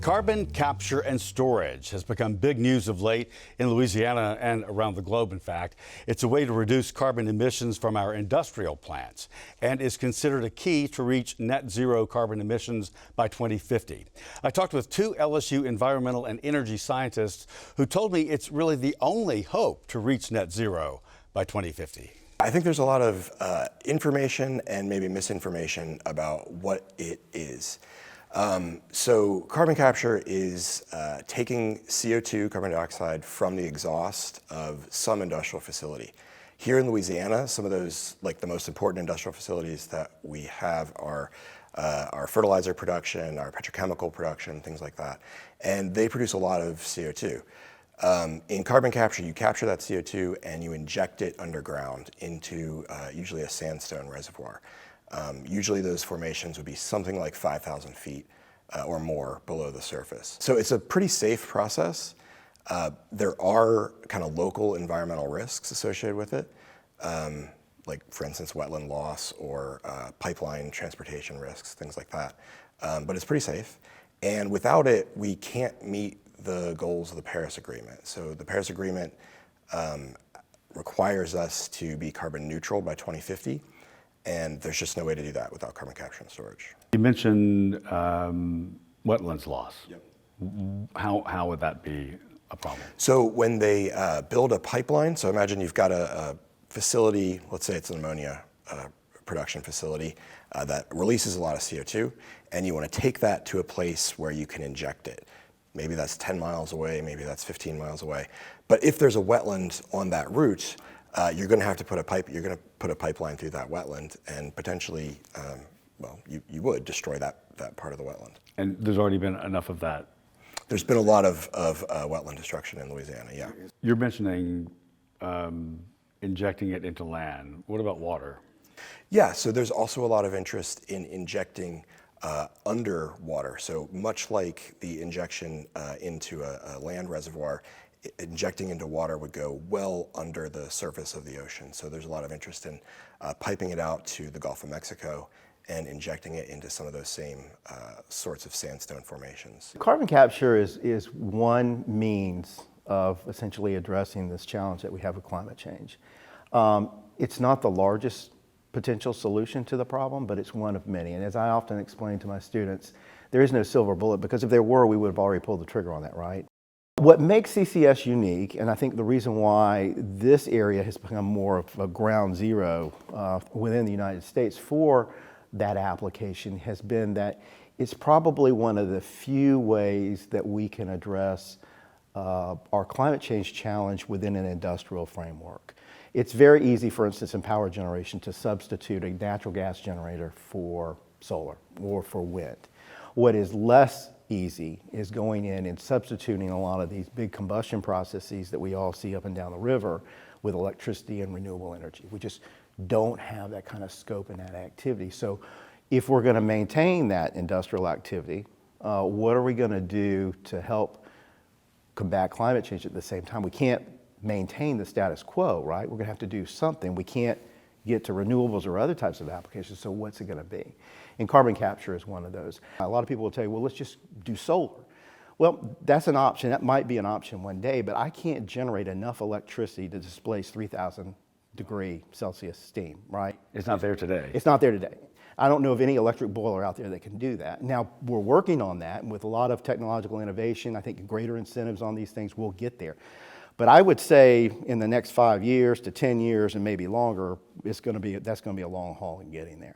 Carbon capture and storage has become big news of late in Louisiana and around the globe, in fact. It's a way to reduce carbon emissions from our industrial plants and is considered a key to reach net zero carbon emissions by 2050. I talked with two LSU environmental and energy scientists who told me it's really the only hope to reach net zero by 2050. I think there's a lot of information and maybe misinformation about what it is. So carbon capture is taking CO2, carbon dioxide, from the exhaust of some industrial facility. Here in Louisiana, some of those, like the most important industrial facilities that we have are our fertilizer production, our petrochemical production, things like that. And they produce a lot of CO2. In carbon capture, you capture that CO2 and you inject it underground into usually a sandstone reservoir. Usually those formations would be something like 5,000 feet or more below the surface. So it's a pretty safe process. There are kind of local environmental risks associated with it, like for instance, wetland loss or pipeline transportation risks, things like that. But it's pretty safe. And without it, we can't meet the goals of the Paris Agreement. So the Paris Agreement requires us to be carbon neutral by 2050. And there's just no way to do that without carbon capture and storage. You mentioned wetlands loss. Yep. How would that be a problem? So when they build a pipeline, so imagine you've got a facility, let's say it's an ammonia production facility that releases a lot of CO2, and you want to take that to a place where you can inject it. Maybe that's 10 miles away, maybe that's 15 miles away. But if there's a wetland on that route, you're going to have to put a pipeline through that wetland, and potentially, you would destroy that part of the wetland. And there's already been enough of that. There's been a lot of wetland destruction in Louisiana, yeah. You're mentioning injecting it into land. What about water? Yeah, so there's also a lot of interest in injecting underwater. So much like the injection into a land reservoir, injecting into water would go well under the surface of the ocean. So there's a lot of interest in piping it out to the Gulf of Mexico and injecting it into some of those same sorts of sandstone formations. Carbon capture is one means of essentially addressing this challenge that we have with climate change. It's not the largest potential solution to the problem, but it's one of many. And as I often explain to my students, there is no silver bullet, because if there were, we would have already pulled the trigger on that, right? What makes CCS unique, and I think the reason why this area has become more of a ground zero within the United States for that application, has been that it's probably one of the few ways that we can address our climate change challenge within an industrial framework. It's very easy, for instance, in power generation to substitute a natural gas generator for solar or for wind. What is less easy is going in and substituting a lot of these big combustion processes that we all see up and down the river with electricity and renewable energy. We just don't have that kind of scope and that activity. So if we're going to maintain that industrial activity, what are we going to do to help combat climate change at the same time? We can't maintain the status quo, right? We're going to have to do something. We can't get to renewables or other types of applications, so what's it going to be? And carbon capture is one of those. A lot of people will tell you, well, let's just do solar. Well, that's an option. That might be an option one day, but I can't generate enough electricity to displace 3,000 degree Celsius steam, right? It's not there today. It's not there today. I don't know of any electric boiler out there that can do that. Now, we're working on that, and with a lot of technological innovation, I think greater incentives on these things will get there. But I would say in the next 5 years to 10 years and maybe longer, that's going to be a long haul in getting there.